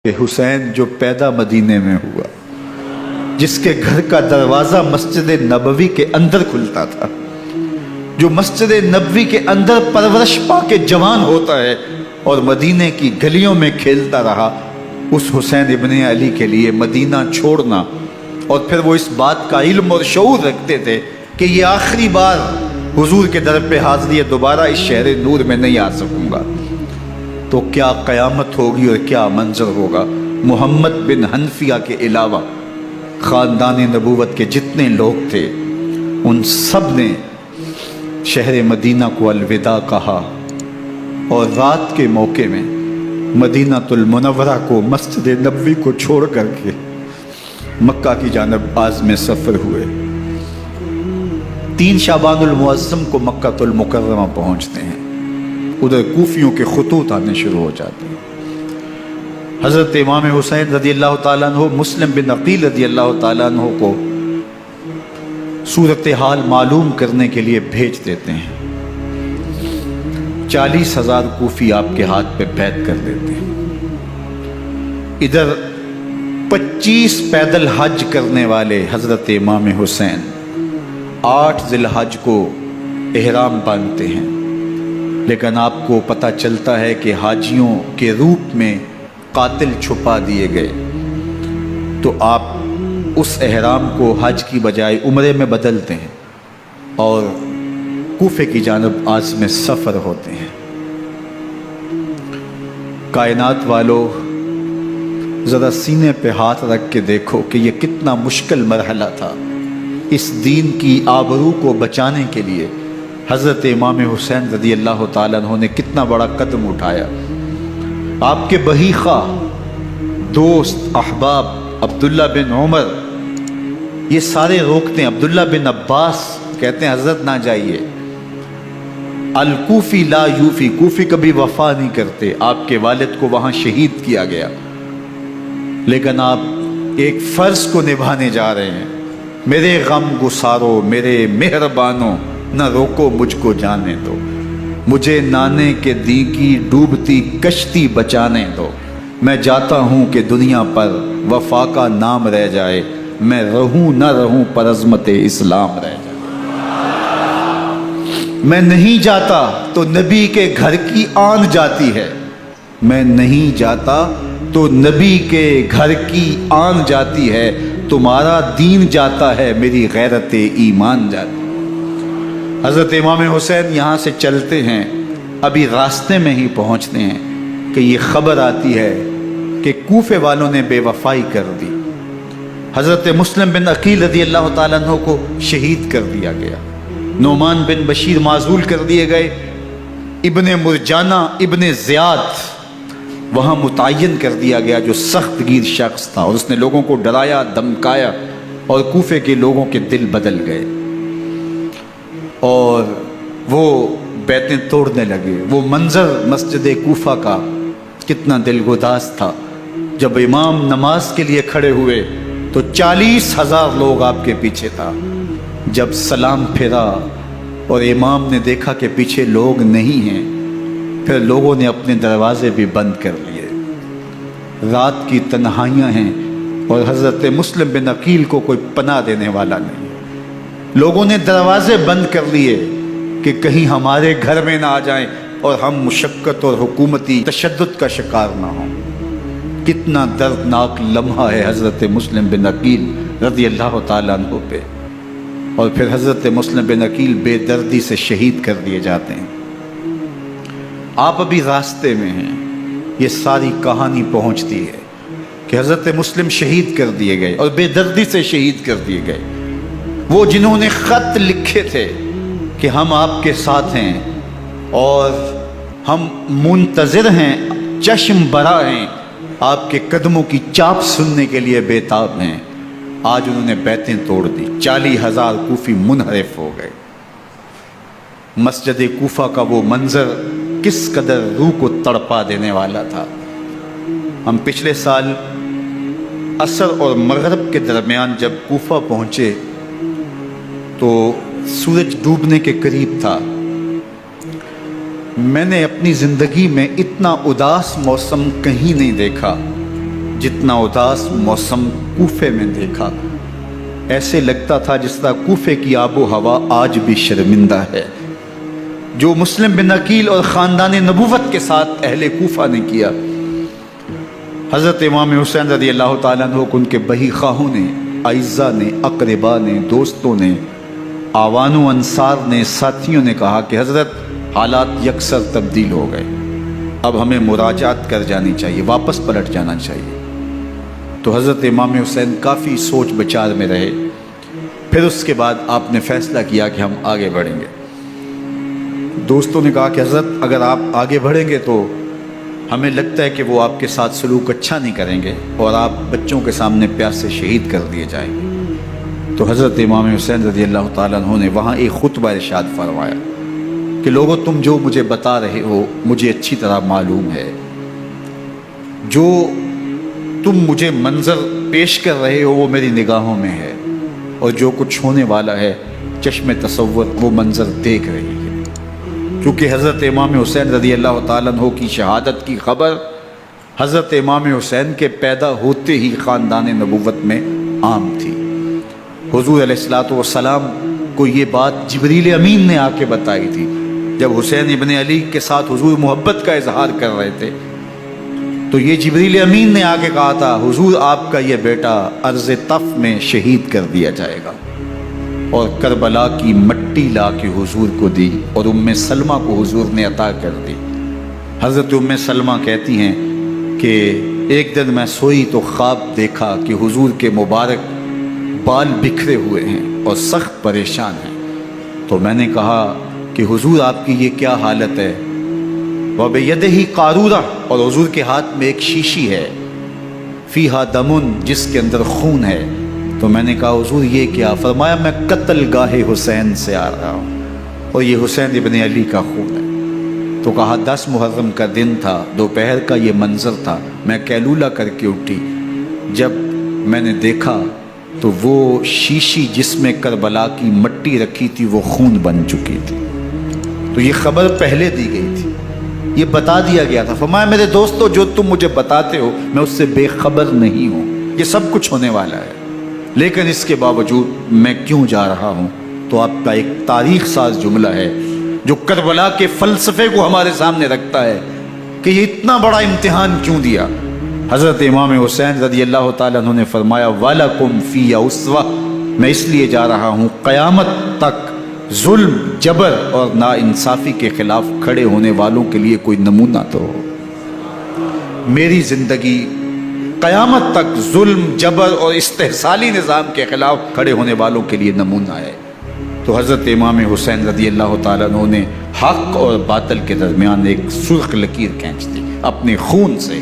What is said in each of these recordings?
کہ حسین جو پیدا مدینے میں ہوا، جس کے گھر کا دروازہ مسجد نبوی کے اندر کھلتا تھا، جو مسجد نبوی کے اندر پرورش پا کے جوان ہوتا ہے اور مدینے کی گلیوں میں کھیلتا رہا، اس حسین ابن علی کے لیے مدینہ چھوڑنا، اور پھر وہ اس بات کا علم اور شعور رکھتے تھے کہ یہ آخری بار حضور کے در پہ حاضری ہے، دوبارہ اس شہر نور میں نہیں آ سکوں گا، تو کیا قیامت ہوگی اور کیا منظر ہوگا۔ محمد بن حنفیہ کے علاوہ خاندان نبوت کے جتنے لوگ تھے ان سب نے شہر مدینہ کو الوداع کہا، اور رات کے موقع میں مدینہ المنورہ کو، مسجد نبوی کو چھوڑ کر کے مکہ کی جانب عازم سفر ہوئے۔ 3 شعبان المعظم کو مکہ المکرمہ پہنچتے ہیں، ادھر کوفیوں کے خطوط آنے شروع ہو جاتے ہیں۔ حضرت امام حسین رضی اللہ تعالیٰ عنہ مسلم بن عقیل رضی اللہ تعالیٰ عنہ کو صورتحال معلوم کرنے کے لیے بھیج دیتے ہیں۔ 40,000 کوفی آپ کے ہاتھ پہ بیعت کر دیتے ہیں۔ ادھر 25 پیدل حج کرنے والے حضرت امام حسین 8 ذی الحج کو احرام باندھتے ہیں، لیکن آپ کو پتہ چلتا ہے کہ حاجیوں کے روپ میں قاتل چھپا دیے گئے، تو آپ اس احرام کو حج کی بجائے عمرے میں بدلتے ہیں اور کوفے کی جانب عازم سفر ہوتے ہیں۔ کائنات والو، ذرا سینے پہ ہاتھ رکھ کے دیکھو کہ یہ کتنا مشکل مرحلہ تھا۔ اس دین کی آبرو کو بچانے کے لیے حضرت امام حسین رضی اللہ تعالیٰ عنہ نے کتنا بڑا قدم اٹھایا۔ آپ کے بہی خواہ، دوست، احباب عبداللہ بن عمر یہ سارے روکتے ہیں، عبداللہ بن عباس کہتے ہیں حضرت نہ جائیے، الکوفی لا یوفی، کوفی کبھی وفا نہیں کرتے، آپ کے والد کو وہاں شہید کیا گیا، لیکن آپ ایک فرض کو نبھانے جا رہے ہیں۔ میرے غم گسارو، میرے مہربانوں، نہ روکو مجھ کو جانے دو، مجھے نانے کے دی کی ڈوبتی کشتی بچانے دو، میں جاتا ہوں کہ دنیا پر وفا کا نام رہ جائے، میں رہوں نہ رہوں پر عظمت اسلام رہ جائے۔ میں نہیں جاتا تو نبی کے گھر کی آن جاتی ہے، میں نہیں جاتا تو نبی کے گھر کی آن جاتی ہے، تمہارا دین جاتا ہے، میری غیرت ایمان جاتی ہے۔ حضرت امام حسین یہاں سے چلتے ہیں، ابھی راستے میں ہی پہنچتے ہیں کہ یہ خبر آتی ہے کہ کوفے والوں نے بے وفائی کر دی، حضرت مسلم بن عقیل رضی اللہ تعالیٰ عنہ کو شہید کر دیا گیا، نعمان بن بشیر معزول کر دیے گئے، ابن مرجانہ ابن زیاد وہاں متعین کر دیا گیا جو سخت گیر شخص تھا، اور اس نے لوگوں کو ڈرایا، دھمکایا، اور کوفے کے لوگوں کے دل بدل گئے اور وہ بیعتیں توڑنے لگے۔ وہ منظر مسجد کوفہ کا کتنا دل گداز تھا، جب امام نماز کے لیے کھڑے ہوئے تو 40,000 لوگ آپ کے پیچھے تھا۔ جب سلام پھیرا اور امام نے دیکھا کہ پیچھے لوگ نہیں ہیں، پھر لوگوں نے اپنے دروازے بھی بند کر لیے۔ رات کی تنہائیاں ہیں اور حضرت مسلم بن عقیل کو کوئی پناہ دینے والا نہیں، لوگوں نے دروازے بند کر لیے کہ کہیں ہمارے گھر میں نہ آ جائیں اور ہم مشقت اور حکومتی تشدد کا شکار نہ ہوں۔ کتنا دردناک لمحہ ہے حضرت مسلم بن عقیل رضی اللہ تعالیٰ عنہ پہ، اور پھر حضرت مسلم بن عقیل بے دردی سے شہید کر دیے جاتے ہیں۔ آپ ابھی راستے میں ہیں، یہ ساری کہانی پہنچتی ہے کہ حضرت مسلم شہید کر دیے گئے اور بے دردی سے شہید کر دیے گئے۔ وہ جنہوں نے خط لکھے تھے کہ ہم آپ کے ساتھ ہیں اور ہم منتظر ہیں، چشم برا ہیں، آپ کے قدموں کی چاپ سننے کے لیے بےتاب ہیں، آج انہوں نے بیعتیں توڑ دی۔ 40,000 کوفی منحرف ہو گئے۔ مسجد کوفہ کا وہ منظر کس قدر روح کو تڑپا دینے والا تھا۔ ہم پچھلے سال عصر اور مغرب کے درمیان جب کوفہ پہنچے تو سورج ڈوبنے کے قریب تھا۔ میں نے اپنی زندگی میں اتنا اداس موسم کہیں نہیں دیکھا जितना उदास मौसम कूफे में देखा, ऐसे लगता था जिस तरह कूफे की आबो हवा आज भी शर्मिंदा है। जो मुस्लिम बिन अकील और ख़ानदान नबूवत के साथ अहले कूफा ने किया, हज़रत इमाम हुसैन रज़ी अल्लाह ताला अन्हु को उनके बही खाहों ने, आइज़ा ने, अक़रबा ने, दोस्तों ने, आवानो अंसार ने, साथियों ने कहा कि हज़रत हालात यकसर तब्दील हो गए, अब हमें मुराजात कर जानी चाहिए, वापस पलट जाना चाहिए। तो हज़रत इमाम हुसैन काफ़ी सोच विचार में रहे। फिर उसके बाद आपने फ़ैसला किया कि हम आगे बढ़ेंगे। दोस्तों ने कहा कि हज़रत अगर आप आगे बढ़ेंगे तो हमें लगता है कि वो आपके साथ सलूक अच्छा नहीं करेंगे और आप बच्चों के सामने प्यासे शहीद कर दिए जाएंगे। तो हज़रत इमाम हुसैन रज़ी अल्लाह ताला अन्हु ने वहाँ एक खुतबा इरशाद फरमाया कि लोगों, तुम जो मुझे बता रहे हो मुझे अच्छी तरह मालूम है, जो तुम मुझे मंजर पेश कर रहे हो वो मेरी निगाहों में है, और जो कुछ होने वाला है चश्मे तसव्वुर वो मंजर देख रही है। क्योंकि हज़रत इमाम हुसैन रज़ी अल्लाह ताला अन्हु की शहादत की खबर हज़रत इमाम हुसैन के पैदा होते ही ख़ानदान नबूवत में आम थी। हुज़ूर अलैहिस्सलातु वस्सलाम को ये बात जिब्रील अमीन ने आके बताई थी जब हुसैन इब्न अली के साथ हुज़ूर मोहब्बत का इजहार कर रहे थे। तो ये जिब्रील अमीन ने आके कहा था, हुज़ूर आपका ये बेटा अर्ज़ तफ में शहीद कर दिया जाएगा, और करबला की मट्टी ला के हुज़ूर को दी और उम्मे सलमा को हुज़ूर ने अता कर दी। हज़रत उम्मे सलमा कहती हैं कि एक दिन मैं सोई तो ख्वाब देखा कि हुज़ूर के मुबारक बाल बिखरे हुए हैं और सख्त परेशान हैं। तो मैंने कहा कि हुज़ूर आपकी ये क्या हालत है? वबयदिही कारूरा, और हुज़ूर के हाथ में एक शीशी है, फ़ीहा दमुन, जिसके अंदर खून है। तो मैंने कहा हुज़ूर ये क्या? फरमाया मैं कत्ल गाहे हुसैन से आ रहा हूँ और ये हुसैन इब्न अली का खून है। तो कहा 10 मुहर्रम का दिन था, दोपहर का ये मंज़र था, मैं कैलूला करके उठी। जब मैंने देखा तो वो शीशी जिसमें करबला की मट्टी रखी थी वो खून बन चुकी थी। तो ये खबर पहले दी गई थी, ये बता दिया गया था। फरमाया मेरे दोस्तों, जो तुम मुझे बताते हो मैं उससे बेखबर नहीं हूँ, ये सब कुछ होने वाला है, लेकिन इसके बावजूद मैं क्यों जा रहा हूँ? तो आपका एक तारीख साज जुमला है जो करबला के फ़लसफ़े को हमारे सामने रखता है कि ये इतना बड़ा इम्तिहान क्यों दिया। हज़रत इमाम हुसैन रज़ी अल्लाह ताला अन्हु ने फरमाया वलकुम फ़ीया उस्वा, मैं इसलिए जा रहा हूँ क़यामत तक जुल्म, जबर और नाइंसाफ़ी के ख़िलाफ़ खड़े होने वालों के लिए कोई नमूना तो हो। मेरी ज़िंदगी क़यामत तक जुल्म, जबर और इस्तेहसाली निज़ाम के ख़िलाफ़ खड़े होने वालों के लिए नमूना है। तो हज़रत इमाम हुसैन रज़ी अल्लाह ताला अन्हु ने हक़ और बातिल के दरमियान एक सुर्ख लकीर खींच दी अपने खून से।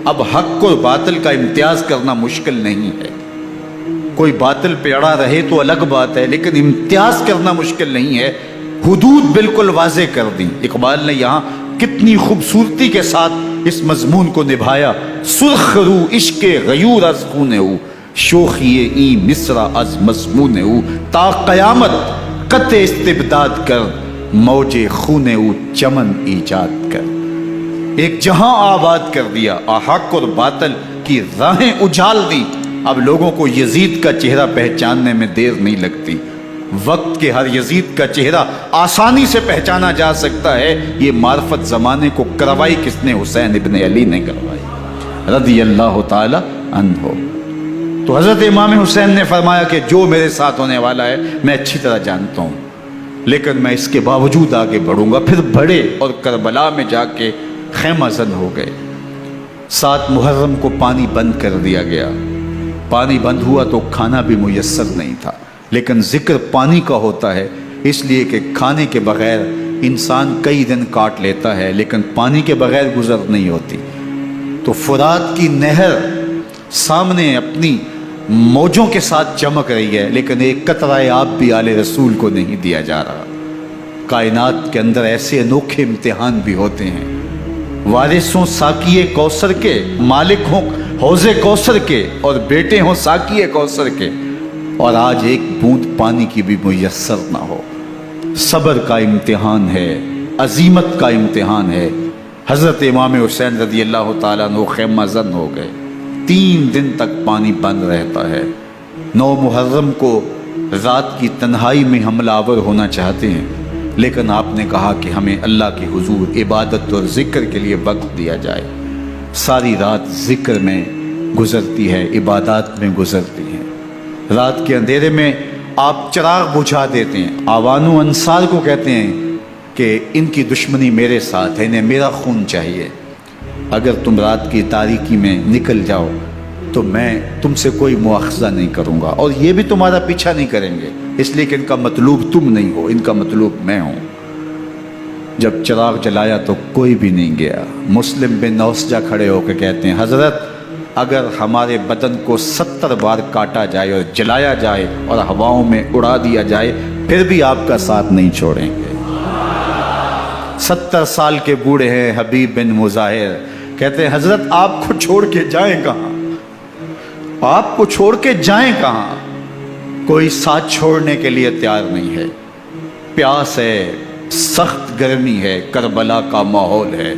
अब हक़ और बातिल का इम्तियाज़ करना मुश्किल नहीं है, कोई बातिल पे अड़ा रहे तो अलग बात है, लेकिन इम्तियाज़ करना मुश्किल नहीं है। हुदूद बिल्कुल वाज़े कर दी। इकबाल ने यहाँ कितनी खूबसूरती के साथ इस मजमून को निभाया। सुर्ख रू इश्क़े गयूर अज़ खूने हु, शोखिए ई मिस्रा अज़ मज़मूने हु, ता क़यामत क़त्ए इस्तिबदाद कर, मौजे खूने हु चमन ईजाद कर। एक जहां आबाद कर दिया, हक़ और बातिल की राहें उजाल दी। अब लोगों को यजीद का चेहरा पहचानने में देर नहीं लगती। वक्त के हर यजीद का चेहरा आसानी से पहचाना जा सकता है। ये मार्फत ज़माने को करवाई किसने? हुसैन इब्न अली ने करवाई रज़ी अल्लाह ताला अन्हु। तो हज़रत इमाम हुसैन ने फरमाया कि जो मेरे साथ होने वाला है मैं अच्छी तरह जानता हूँ, लेकिन मैं इसके बावजूद आगे बढ़ूँगा। फिर बढ़े और करबला में जाके खैमा ज़न हो गए। 7 मुहर्रम को पानी बंद कर दिया गया। पानी बंद हुआ तो खाना भी मुयस्सर नहीं था, लेकिन जिक्र पानी का होता है इसलिए कि खाने के बग़ैर इंसान कई दिन काट लेता है, लेकिन पानी के बग़ैर गुज़र नहीं होती। तो फुरात की नहर सामने अपनी मौजों के साथ चमक रही है, लेकिन एक कतरा आब भी आले रसूल को नहीं दिया जा रहा। कायनात के अंदर ऐसे अनोखे इम्तिहान भी होते हैं। वारिस हों साकिए कौसर के, मालिक हों हौज़े कौसर के, और बेटे हों साकिए कौसर के, और आज एक बूंद पानी की भी मुयस्सर ना हो। सब्र का इम्तिहान है, अजीमत का इम्तिहान है। हज़रत इमाम हुसैन रज़ी अल्लाह ताला अन्हु खैमा ज़न हो गए। 3 दिन तक पानी बंद रहता है। 9 मुहर्रम को रात की तन्हाई में हमलावर होना चाहते हैं, लेकिन आपने कहा कि हमें अल्लाह के हुजूर इबादत और ज़िक्र के लिए वक्त दिया जाए। सारी रात ज़िक्र में गुज़रती है, इबादत में गुज़रती है। रात के अंधेरे में आप चिराग बुझा देते हैं। आवानु अंसार को कहते हैं कि इनकी दुश्मनी मेरे साथ है, इन्हें मेरा खून चाहिए। अगर तुम रात की तारीकी में निकल जाओ तो मैं तुमसे कोई मुआखज़ा नहीं करूँगा, और ये भी तुम्हारा पीछा नहीं करेंगे, इसलिए कि इनका मतलूब तुम नहीं हो, इनका मतलूब मैं हूँ। जब चिराग जलाया तो कोई भी नहीं गया। मुस्लिम बिन नौसजा खड़े होकर कहते हैं, हज़रत अगर हमारे बदन को 70 बार काटा जाए और जलाया जाए और हवाओं में उड़ा दिया जाए, फिर भी आपका साथ नहीं छोड़ेंगे। 70 साल के बूढ़े हैं हबीब बिन मुज़ाहिर, कहते हैं हज़रत आपको छोड़ के जाएं कहाँ, आपको छोड़ के जाएं कहाँ। कोई साथ छोड़ने के लिए तैयार नहीं है। प्यास है, सख्त गर्मी है, करबला का माहौल है।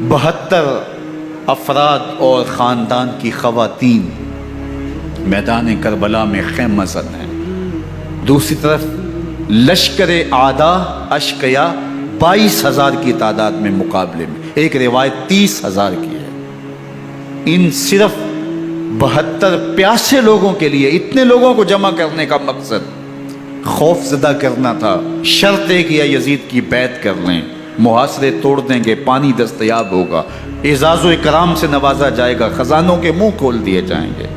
72 अफराद और ख़ानदान की ख़वातीन मैदान करबला में खैमज़न है। दूसरी तरफ लश्कर आदा अशकया 22,000 की तादाद में मुकाबले में, एक रिवायत 30,000 की है। इन सिर्फ 72 प्यासे लोगों के लिए इतने लोगों को जमा करने का मकसद खौफजदा करना था। शर्त है कि यजीद की बैत कर लें, मुहासरे तोड़ देंगे, पानी दस्तयाब होगा, एजाज़ो इकराम से नवाजा जाएगा, ख़जानों के मुंह खोल दिए जाएंगे।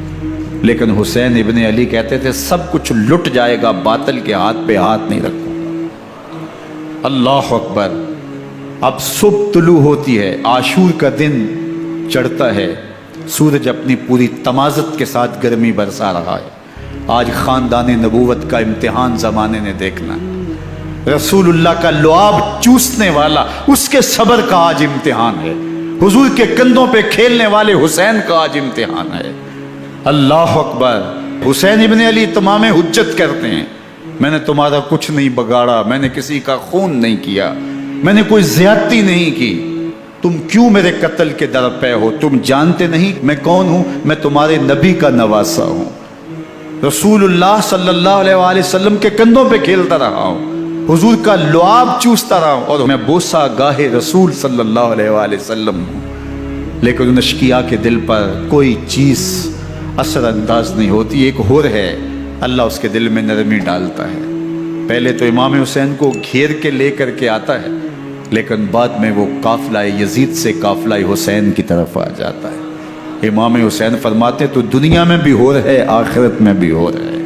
लेकिन हुसैन इब्न अली कहते थे सब कुछ लुट जाएगा, बातिल के हाथ पे हाथ नहीं रखूंगा। अल्लाह अकबर। अब सुबह तुलू होती है, आशूर का दिन चढ़ता है, सूरज अपनी पूरी तमाज़त के साथ गर्मी बरसा रहा है। आज ख़ानदान नबूवत का इम्तिहान ज़माने ने देखना है। रसूलुल्लाह का लुआब चूसने वाला, उसके सब्र का आज इम्तिहान है। हुजूर के कंधों पे खेलने वाले हुसैन का आज इम्तिहान है। अल्लाह अकबर। हुसैन इब्न अली तमाम हुज्जत करते हैं, मैंने तुम्हारा कुछ नहीं बगाड़ा, मैंने किसी का खून नहीं किया, मैंने कोई ज़्यादती नहीं की, तुम क्यों मेरे कत्ल के दर पे हो? तुम जानते नहीं मैं कौन हूँ? मैं तुम्हारे नबी का नवासा हूँ, रसूलुल्लाह सल्लल्लाहु अलैहि वसल्लम के कंधों पे खेलता रहा हूँ, हुजूर का लुआब चूसता रहा हूँ, और मैं बोसा गाहे रसूल सल्लल्लाहु अलैहि वसल्लम हूँ। लेकिन उन अशकिया के दिल पर कोई चीज़ असरअंदाज नहीं होती। एक हुर है, अल्लाह उसके दिल में नरमी डालता है। पहले तो इमाम हुसैन को घेर के ले करके आता है, लेकिन बाद में वो काफिला यजीद से काफिला हुसैन की तरफ आ जाता है। इमाम हुसैन फरमाते तो दुनिया में भी हो रहा है, आखिरत में भी हो रहा है,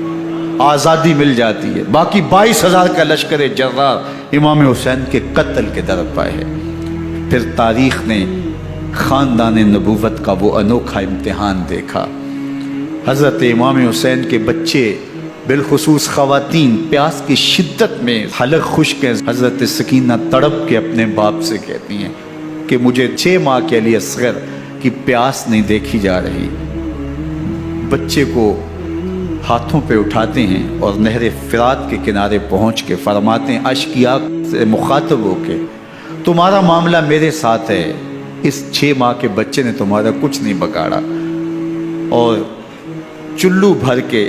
आज़ादी मिल जाती है। बाकी 22,000 का लश्कर जर्रार इमाम हुसैन के कत्ल के दर पर है। फिर तारीख़ ने ख़ानदान नबूवत का वो अनोखा इम्तिहान देखा। हज़रत इमाम हुसैन के बच्चे, बिलखुसूस ख़वातीन, प्यास की शिद्दत में हलक खुश्क हैं। हज़रत सकीना तड़प के अपने बाप से कहती हैं कि मुझे 6 माह के लिए असग़र की प्यास नहीं देखी जा रही। बच्चे को हाथों पे उठाते हैं और नहर फ़िरात के किनारे पहुँच के फरमाते हैं अशकिया से मुखातब होके, तुम्हारा मामला मेरे साथ है, इस 6 माह के बच्चे ने तुम्हारा कुछ नहीं बगाड़ा। और चुल्लू भर के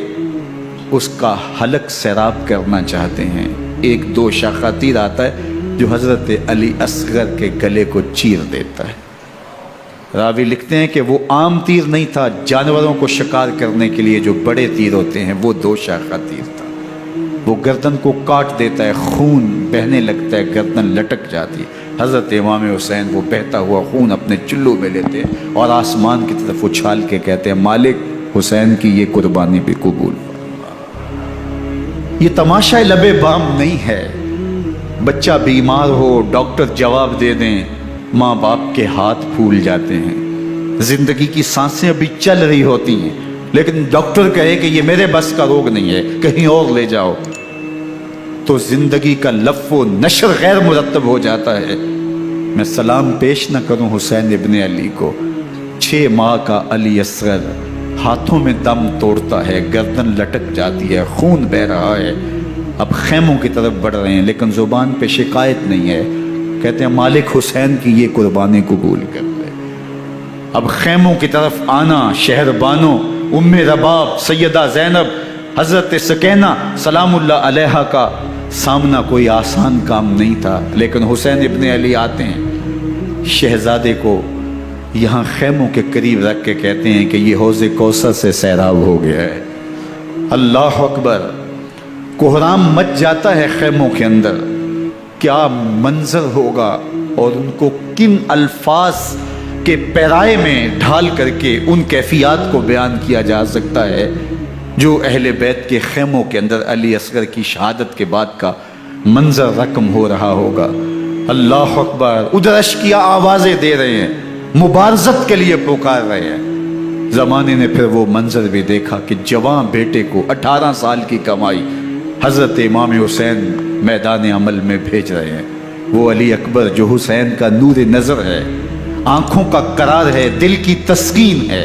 उसका हलक सैराब करना चाहते हैं। एक दो शाखा तीर आता है जो हज़रत अली असगर के गले को चीर देता है। रावी लिखते हैं कि वो आम तीर नहीं था, जानवरों को शिकार करने के लिए जो बड़े तीर होते हैं वो 2 शाखा तीर था। वो गर्दन को काट देता है, खून बहने लगता है, गर्दन लटक जाती है। हज़रत इमाम हुसैन वो बहता हुआ खून अपने चुल्लू में लेते हैं और आसमान की तरफ उछाल के कहते हैं मालिक हुसैन की ये कुर्बानी भी कबूल। ये तमाशा लबे बाम नहीं है। बच्चा बीमार हो, डॉक्टर जवाब दे दें, माँ बाप के हाथ फूल जाते हैं। जिंदगी की सांसें अभी चल रही होती हैं, लेकिन डॉक्टर कहे कि ये मेरे बस का रोग नहीं है, कहीं और ले जाओ, तो जिंदगी का लफ़्फ़ो नशर गैर मुरत्तब हो जाता है। मैं सलाम पेश न करूं हुसैन इब्न अली को। 6 माह का अली असगर हाथों में दम तोड़ता है, गर्दन लटक जाती है, खून बह रहा है। अब खैमों की तरफ बढ़ रहे हैं, लेकिन ज़ुबान पे शिकायत नहीं है। कहते हैं मालिक हुसैन की ये कुर्बानी कबूल कर ले। اب خیموں کی طرف آنا، شہر بانو، ام رباب، سیدہ زینب، حضرت سکینہ سلام اللہ علیہا کا سامنا کوئی آسان کام نہیں تھا، لیکن حسین ابن علی آتے ہیں، شہزادے کو یہاں خیموں کے قریب رکھ کے کہتے ہیں کہ یہ حوض کوثر سے سیراب ہو گیا ہے۔ اللہ اکبر، کوہرام مچ جاتا ہے خیموں کے اندر، کیا منظر ہوگا اور ان کو کن الفاظ کے پیرائے میں ڈھال کر کے ان کیفیات کو بیان کیا جا سکتا ہے جو اہل بیت کے خیموں کے اندر علی اصغر کی شہادت کے بعد کا منظر رقم ہو رہا ہوگا۔ اللہ اکبر، ادھر اشکیا آوازیں دے رہے ہیں، مبارزت کے لیے پکار رہے ہیں۔ زمانے نے پھر وہ منظر بھی دیکھا کہ جوان بیٹے کو 18 سال کی کمائی حضرت امام حسین میدان عمل میں بھیج رہے ہیں۔ وہ علی اکبر جو حسین کا نور نظر ہے، آنکھوں کا قرار ہے، دل کی تسکین ہے۔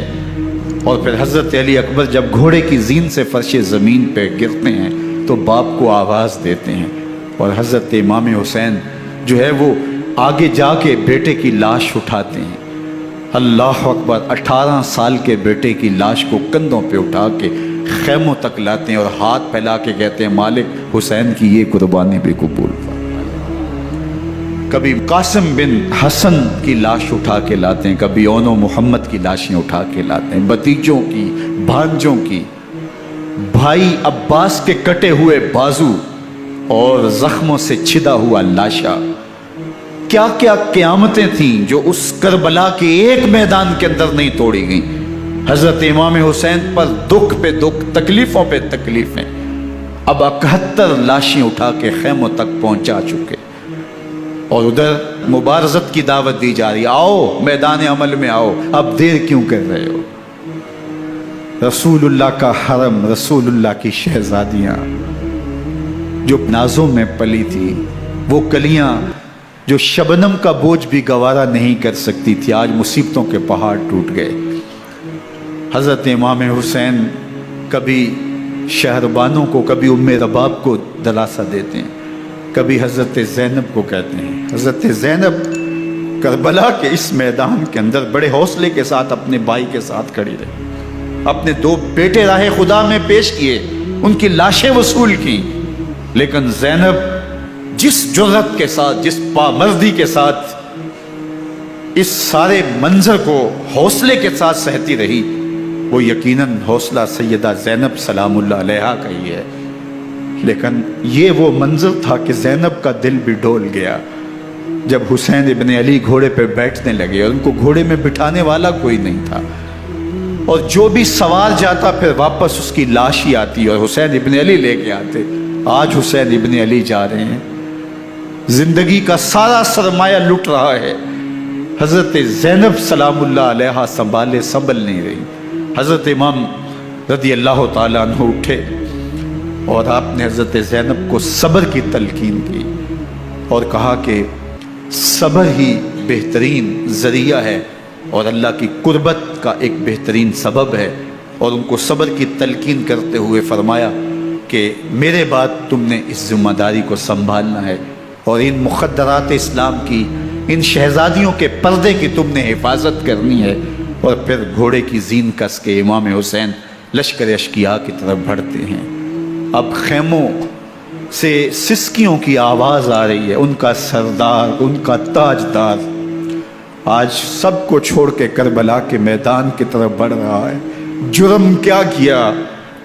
اور پھر حضرت علی اکبر جب گھوڑے کی زین سے فرش زمین پہ گرتے ہیں تو باپ کو آواز دیتے ہیں، اور حضرت امام حسین جو ہے وہ آگے جا کے بیٹے کی لاش اٹھاتے ہیں۔ اللہ اکبر، 18 سال کے بیٹے کی لاش کو کندھوں پہ اٹھا کے خیموں تک لاتے ہیں اور ہاتھ پھیلا کے کہتے ہیں مالک حسین کی یہ قربانی بھی قبول فرما۔ کبھی قاسم بن حسن کی لاش اٹھا کے لاتے ہیں، کبھی اون و محمد کی لاشیں اٹھا کے لاتے ہیں، بتیجوں کی، بھانجوں کی، بھائی عباس کے کٹے ہوئے بازو اور زخموں سے چھدا ہوا لاشا۔ کیا کیا قیامتیں تھیں جو اس کربلا کے ایک میدان کے اندر نہیں توڑی گئیں۔ حضرت امام حسین پر دکھ پہ دکھ، تکلیفوں پہ تکلیفیں۔ اب 71 لاشیں اٹھا کے خیموں تک پہنچا چکے، اور ادھر مبارزت کی دعوت دی جا رہی، آؤ میدان عمل میں آؤ، اب دیر کیوں کر رہے ہو۔ رسول اللہ کا حرم، رسول اللہ کی شہزادیاں جو نازوں میں پلی تھی، وہ کلیاں جو شبنم کا بوجھ بھی گوارا نہیں کر سکتی تھی، آج مصیبتوں کے پہاڑ ٹوٹ گئے۔ حضرت امام حسین کبھی شہربانوں کو، کبھی ام رباب کو دلاسا دیتے ہیں، کبھی حضرت زینب کو کہتے ہیں۔ حضرت زینب کربلا کے اس میدان کے اندر بڑے حوصلے کے ساتھ اپنے بھائی کے ساتھ کھڑی رہی، اپنے 2 بیٹے راہ خدا میں پیش کیے، ان کی لاشیں وصول کی، لیکن زینب جس جرأت کے ساتھ، جس پامردی کے ساتھ اس سارے منظر کو حوصلے کے ساتھ سہتی رہی، وہ یقیناً حوصلہ سیدہ زینب سلام اللہ علیہا کا ہی ہے۔ لیکن یہ وہ منظر تھا کہ زینب کا دل بھی ڈول گیا جب حسین ابن علی گھوڑے پہ بیٹھنے لگے، اور ان کو گھوڑے میں بٹھانے والا کوئی نہیں تھا، اور جو بھی سوار جاتا پھر واپس اس کی لاش ہی آتی اور حسین ابن علی لے کے آتے۔ آج حسین ابن علی جا رہے ہیں، زندگی کا سارا سرمایہ لٹ رہا ہے، حضرت زینب سلام اللہ علیہا سنبھل نہیں رہی۔ حضرت امام رضی اللہ تعالیٰ عنہ اٹھے اور آپ نے حضرت زینب کو صبر کی تلقین کی اور کہا کہ صبر ہی بہترین ذریعہ ہے اور اللہ کی قربت کا ایک بہترین سبب ہے، اور ان کو صبر کی تلقین کرتے ہوئے فرمایا کہ میرے بعد تم نے اس ذمہ داری کو سنبھالنا ہے، اور ان مخدرات اسلام کی، ان شہزادیوں کے پردے کی تم نے حفاظت کرنی ہے۔ اور پھر گھوڑے کی زین کس کے امام حسین لشکر اشکیا کی طرف بڑھتے ہیں۔ اب خیموں سے سسکیوں کی آواز آ رہی ہے، ان کا سردار، ان کا تاجدار آج سب کو چھوڑ کے کربلا کے میدان کی طرف بڑھ رہا ہے۔ جرم کیا کیا،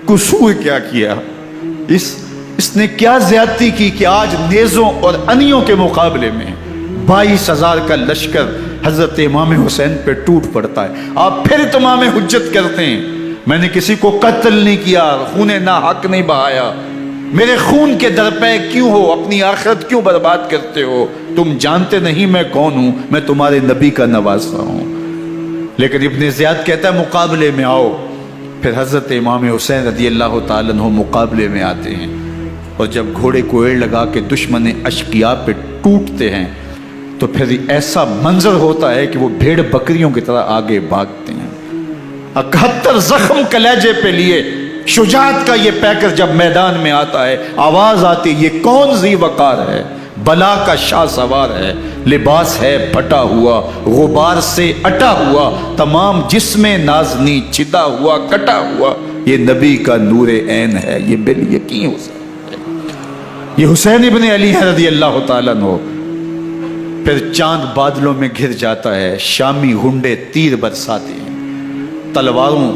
قصور کیا کیا، اس نے کیا زیادتی کی کہ آج نیزوں اور انیوں کے مقابلے میں 22,000 کا لشکر حضرت امام حسین پہ ٹوٹ پڑتا ہے۔ آپ پھر تمام حجت کرتے ہیں میں نے کسی کو قتل نہیں کیا، خون ناحق نہیں بہایا، میرے خون کے درپے کیوں ہو، اپنی آخرت کیوں برباد کرتے ہو، تم جانتے نہیں میں کون ہوں، میں تمہارے نبی کا نواسا ہوں۔ لیکن ابن زیاد کہتا ہے مقابلے میں آؤ۔ پھر حضرت امام حسین رضی اللہ تعالیٰ عنہ مقابلے میں آتے ہیں، اور جب گھوڑے کو ایڑ لگا کے دشمن اشقیاء پہ ٹوٹتے ہیں تو پھر ایسا منظر ہوتا ہے کہ وہ بھیڑ بکریوں کی طرح آگے بھاگتے ہیں۔ 71 زخم کلیجے پہ لیے شجاعت کا یہ پیکر جب میدان میں آتا ہے، آواز آتی، یہ کون ذی وقار ہے، بلا کا شاہ سوار ہے، لباس ہے پھٹا ہوا، غبار سے اٹا ہوا، تمام جسم نازنی چدا ہوا کٹا ہوا، یہ نبی کا نور عین ہے، یہ بال یقین حسین ہے، یہ حسین ابن علی ہے رضی اللہ تعالیٰ عنہ۔ پھر چاند بادلوں میں گھر جاتا ہے، شامی غنڈے تیر برساتے ہیں، تلواروں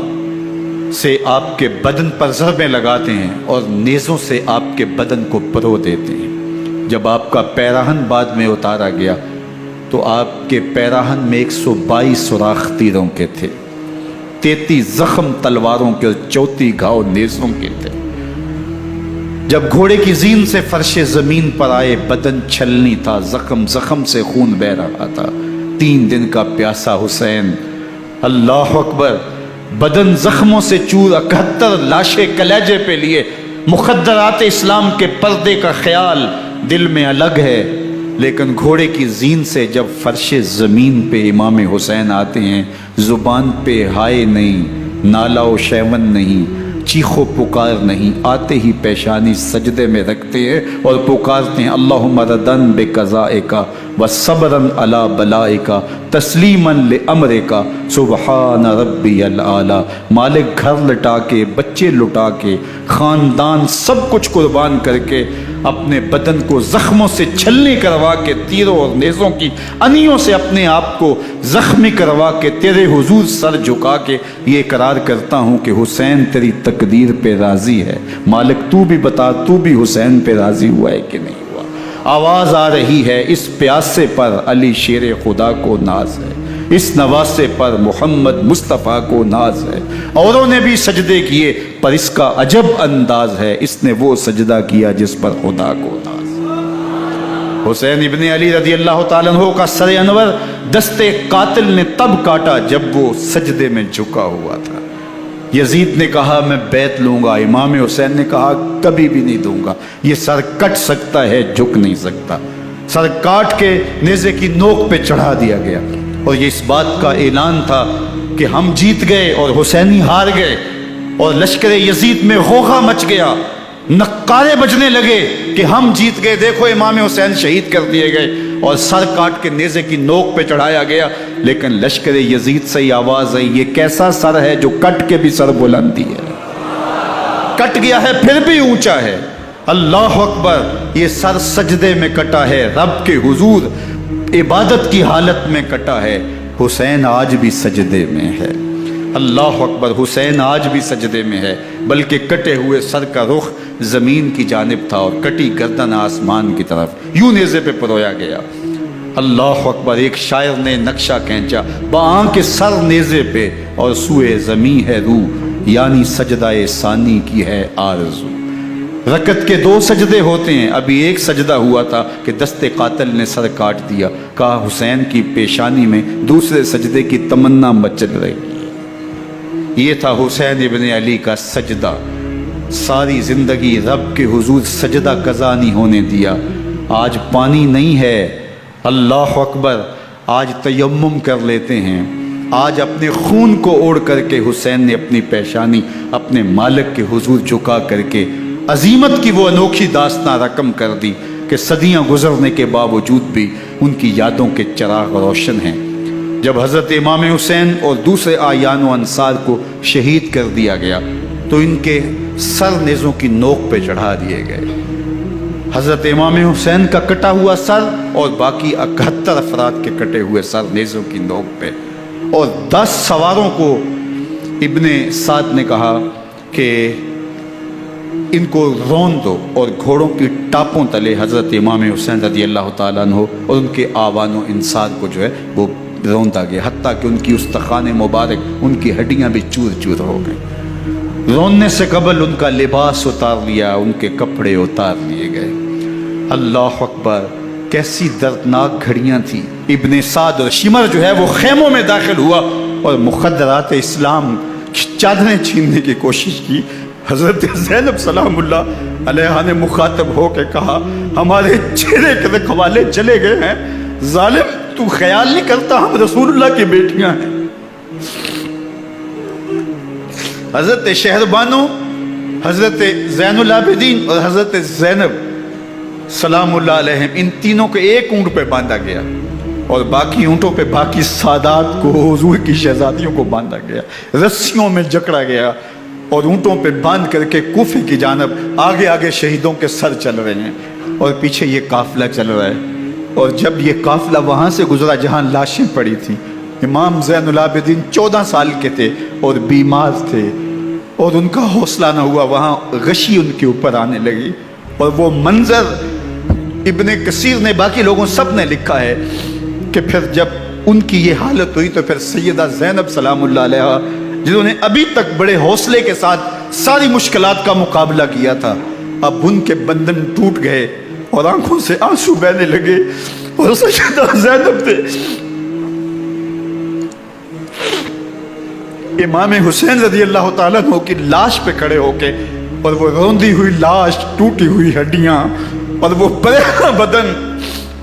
سے آپ کے بدن پر ضربیں لگاتے ہیں اور نیزوں سے آپ کے بدن کو پرو دیتے ہیں۔ جب آپ کا پیراہن بعد میں اتارا گیا تو آپ کے پیراہن میں 122 سوراخ تیروں کے تھے، 33 زخم تلواروں کے اور 34 گھاؤ نیزوں کے تھے۔ جب گھوڑے کی زین سے فرش زمین پر آئے، بدن چھلنی تھا، زخم زخم سے خون بہ رہا تھا، 3 دن کا پیاسا حسین، اللہ اکبر، بدن زخموں سے چور، 71 لاشیں کلیجے پہ لیے، مخدرات اسلام کے پردے کا خیال دل میں الگ ہے، لیکن گھوڑے کی زین سے جب فرش زمین پہ امام حسین آتے ہیں، زبان پہ ہائے نہیں، نالا و شیون نہیں، چیخ و پکار نہیں، آتے ہی پیشانی سجدے میں رکھتے ہیں اور پکارتے ہیں اللہم ردن بقضائک وصبرن علی بلائک تسلیما لامرک سبحان ربی الاعلی۔ مالک گھر لٹا کے، بچے لٹا کے، خاندان سب کچھ قربان کر کے، اپنے بدن کو زخموں سے چھلنی کروا کے، تیروں اور نیزوں کی انیوں سے اپنے آپ کو زخمی کروا کے، تیرے حضور سر جھکا کے یہ اقرار کرتا ہوں کہ حسین تیری تقدیر پہ راضی ہے، مالک تو بھی بتا، تو بھی حسین پہ راضی ہوا ہے کہ نہیں ہوا۔ آواز آ رہی ہے، اس پیاسے پر علی شیر خدا کو ناز ہے، اس نواسے پر محمد مصطفیٰ کو ناز ہے، اوروں نے بھی سجدے کیے پر اس کا عجب انداز ہے، اس نے وہ سجدہ کیا جس پر خدا کو ناز ہے۔ حسین ابن علی رضی اللہ تعالیٰ عنہ کا سر انور دستے قاتل نے تب کاٹا جب وہ سجدے میں جھکا ہوا تھا۔ یزید نے کہا میں بیعت لوں گا، امام حسین نے کہا کبھی بھی نہیں دوں گا، یہ سر کٹ سکتا ہے جھک نہیں سکتا۔ سر کاٹ کے نیزے کی نوک پہ چڑھا دیا گیا اور یہ اس بات کا اعلان تھا کہ ہم جیت گئے اور حسینی ہار گئے، اور لشکر یزید میں غوغا مچ گیا، نقارے بجنے لگے کہ ہم جیت گئے، دیکھو امام حسین شہید کر دیے گئے، اور سر کاٹ کے نیزے کی نوک پہ چڑھایا گیا۔ لیکن لشکر یزید سے یہ آواز آئی یہ کیسا سر ہے جو کٹ کے بھی سر بلندی ہے، کٹ گیا ہے پھر بھی اونچا ہے، اللہ اکبر، یہ سر سجدے میں کٹا ہے، رب کے حضور عبادت کی حالت میں کٹا ہے، حسین آج بھی سجدے میں ہے، اللہ اکبر، حسین آج بھی سجدے میں ہے، بلکہ کٹے ہوئے سر کا رخ زمین کی جانب تھا اور کٹی گردن آسمان کی طرف، یوں نیزے پہ پرویا گیا، اللہ اکبر۔ ایک شاعر نے نقشہ کھینچا، بآنکھ سر نیزے پہ اور سوئے زمیں ہے روح، یعنی سجدہ ثانی کی ہے آرزو۔ رکعت کے 2 سجدے ہوتے ہیں، ابھی ایک سجدہ ہوا تھا کہ دست قاتل نے سر کاٹ دیا، کہا حسین کی پیشانی میں دوسرے سجدے کی تمنا مچل رہی ہے۔ یہ تھا حسین ابن علی کا سجدہ، ساری زندگی رب کے حضور سجدہ قضا نہیں ہونے دیا۔ آج پانی نہیں ہے، اللہ اکبر، آج تیمم کر لیتے ہیں، آج اپنے خون کو اوڑھ کر کے حسین نے اپنی پیشانی اپنے مالک کے حضور جھکا کر کے عظیمت کی وہ انوکھی داستان رقم کر دی کہ صدیاں گزرنے کے باوجود بھی ان کی یادوں کے چراغ روشن ہیں۔ جب حضرت امام حسین اور دوسرے آیان و انصار کو شہید کر دیا گیا تو ان کے سر نیزوں کی نوک پہ چڑھا دیے گئے، حضرت امام حسین کا کٹا ہوا سر اور باقی 71 افراد کے کٹے ہوئے سر نیزوں کی نوک پہ، اور 10 سواروں کو ابن سعد نے کہا کہ ان کو رون دو، اور گھوڑوں کی ٹاپوں تلے حضرت امام حسین رضی اللہ تعالیٰ عنہ اور ان کے آوان و انصار کو جو ہے وہ روندا گیا، حتیٰ کہ ان کی استخوان مبارک، ان کی ہڈیاں بھی چور چور ہو گئیں۔ روننے سے قبل ان کا لباس اتار لیا، ان کے کپڑے اتار لیے گئے، اللہ اکبر، کیسی دردناک گھڑیاں تھیں۔ ابن سعد اور شمر جو ہے وہ خیموں میں داخل ہوا اور مخدرات اسلام چادریں چھیننے کی کوشش کی۔ حضرت زینب سلام اللہ علیہ نے مخاطب ہو کے کہا ہمارے چہرے کے رکھوالے چلے گئے ہیں، ظالم تو خیال نہیں کرتا ہم رسول اللہ کی بیٹیاں ہیں۔ حضرت شہربانو، حضرت زین العابدین اور حضرت زینب सलाम अलैहिम, इन तीनों को एक ऊंट पे बांधा गया और बाकी ऊंटों पे बाकी सादात को, हुजूर की शहजादियों को बांधा गया, रस्सियों में जकड़ा गया और ऊंटों पे बांध करके कूफे की जानब आगे आगे शहीदों के सर चल रहे हैं और पीछे ये काफिला चल रहा है। और जब ये काफिला वहाँ से गुजरा जहाँ लाशें पड़ी थी, इमाम ज़ैनुल आबिदीन 14 साल के थे और बीमार थे और उनका हौसला न हुआ, वहाँ गशी उनके ऊपर आने लगी। और वो मंजर इब्ने कसीर ने, बाकी लोगों सब ने लिखा है कि फिर जब उनकी ये हालत हुई तो फिर सैयदा ज़ैनब सलामुल्लाह अलैहा, जिन्होंने अभी तक बड़े हौसले के साथ सारी मुश्किलात का मुकाबला किया था, अब उनके बंधन टूट गए और आंखों से आंसू बहने लगे। और सैयदा ज़ैनब थे इमाम हुसैन रज़ी अल्लाह ताला अन्हु की लाश पे खड़े होके, और वो रोंदी हुई लाश, टूटी हुई हड्डियां और वो बड़ा बदन,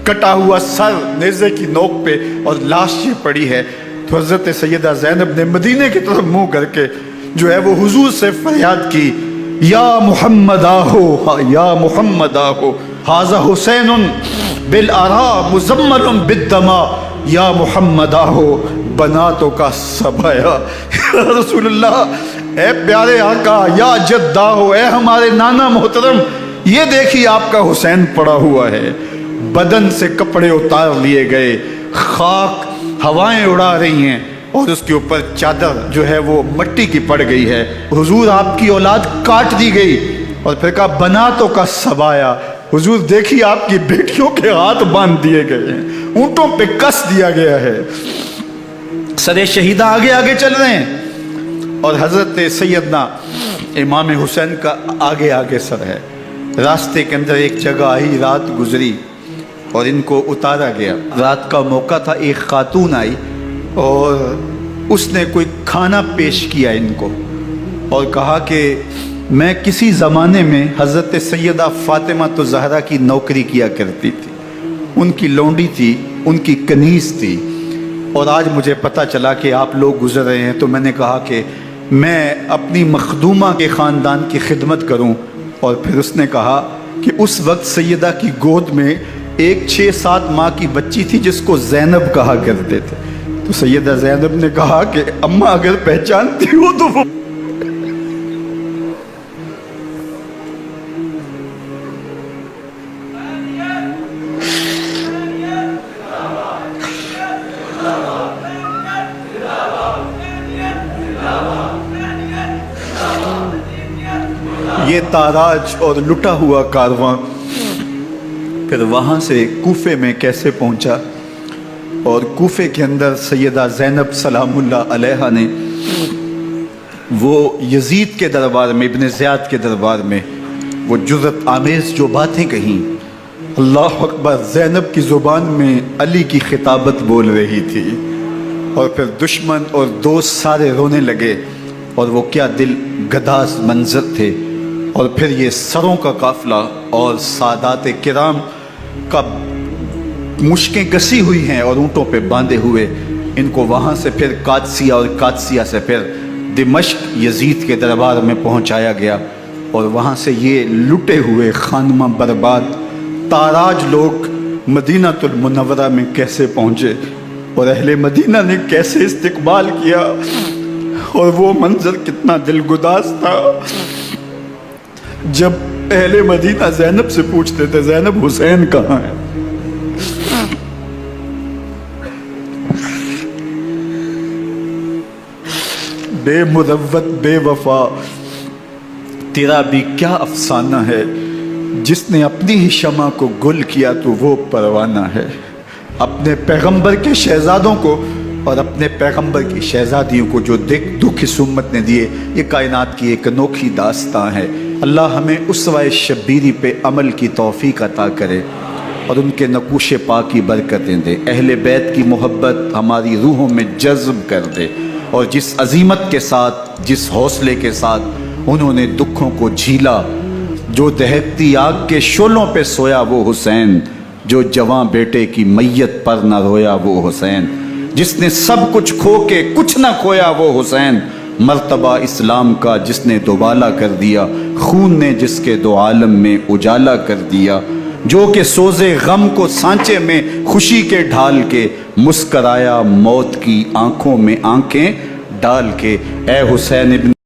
कटा हुआ सर नेज़े की नोक पे और लाश ये पड़ी है। तो हज़रत सैयदा ज़ैनब ने मदीने की तरफ मुंह करके जो है वो हुजूर से फरियाद की, या मुहम्मद आहो, या मुहम्मद आहो, हाज़ा हुसैनुन बिल आरा मुज़म्मलुन बिद्दमा, या मुहम्मद आहो बनातों का सबाया। रसूलुल्लाह, ए प्यारे आका, या जद्दा हो, ए हमारे नाना मोहतरम, ये देखिए आपका हुसैन पड़ा हुआ है। बदन से कपड़े उतार लिए गए, खाक हवाएं उड़ा रही हैं और उसके ऊपर चादर जो है वो मिट्टी की पड़ गई है। हुजूर आपकी औलाद काट दी गई और फिर कहा बनातों का सबाया, हुजूर देखिए आपकी बेटियों के हाथ बांध दिए गए हैं, ऊंटों पे कस दिया गया है, सरे शहीदा आगे आगे चल रहे हैं और हजरत सैयदना इमाम हुसैन का आगे आगे सर है। रास्ते के अंदर एक जगह आई, रात गुजरी और इनको उतारा गया। रात का मौका था, एक खातून आई और उसने कोई खाना पेश किया इनको और कहा कि मैं किसी ज़माने में हज़रत सैयदा फ़ातिमा तो ज़हरा की नौकरी किया करती थी, उनकी लौंडी थी, उनकी कनीज़ थी, और आज मुझे पता चला कि आप लोग गुजर रहे हैं, तो मैंने कहा कि मैं अपनी मखदूमा के ख़ानदान की खिदमत करूं। और फिर उसने कहा कि उस वक्त सैयदा की गोद में एक 6-7 माह की बच्ची थी जिसको ज़ैनब कहा करते थे। तो सैयदा ज़ैनब ने कहा कि अम्मा अगर पहचानती हो तो वो ये ताराज और लुटा हुआ कारवां फिर वहाँ से कूफे में कैसे पहुँचा, और कूफे के अंदर सैयदा ज़ैनब सलामुल्लाह अलैहा ने वो यजीद के दरबार में, इब्न ज़ियाद के दरबार में वो जुर्रत आमेज़ जो बातें कहीं, अल्लाह अकबर, ज़ैनब की ज़ुबान में अली की खिताबत बोल रही थी और फिर दुश्मन और दोस्त सारे रोने लगे और वो क्या दिल गदास मंजर थे। और फिर ये सरों का काफ़िला और सादात किराम का मुश्कें कसी हुई हैं और ऊँटों पे बांधे हुए इनको वहाँ से फिर कादसिया और कादसिया से फिर दिमश्क यजीद के दरबार में पहुँचाया गया। और वहाँ से ये लुटे हुए खानमा बर्बाद ताराज लोग मदीनातुल मुनव्वरा में कैसे पहुँचे और अहले मदीना ने कैसे इस्तकबाल किया, और वो मंजर कितना दिलगुदास था जब अहले मदीना ज़ैनब से पूछते थे ज़ैनब हुसैन कहाँ है। बेमुरव्वत बेवफा, तेरा भी क्या अफसाना है, जिसने अपनी ही शमा को गुल किया तो वो परवाना है। अपने पैगंबर के शहजादों को और अपने पैगंबर की शहजादियों को जो दुख इस उम्मत ने दिए, ये कायनात की एक अनोखी दास्तां है। अल्लाह हमें उसवाए शब्बीरी पे अमल की तौफीक अता करे और उनके नकूश पाक की बरकतें दे। अहले बैत की मोहब्बत हमारी रूहों में जज्ब कर दे और जिस अजीमत के साथ, जिस हौसले के साथ उन्होंने दुखों को झीला, जो दहकती आग के शोलों पे सोया वो हुसैन, जो जवां बेटे की मैयत पर न रोया वो हुसैन, जिसने सब कुछ खो के कुछ न खोया वो हुसैन, मर्तबा इस्लाम का जिसने दोबाला कर दिया, खून ने जिसके दो आलम में उजाला कर दिया, جو کہ سوزے غم کو سانچے میں خوشی کے ڈھال کے مسکرایا موت کی آنکھوں میں آنکھیں ڈال کے۔ اے حسین ابن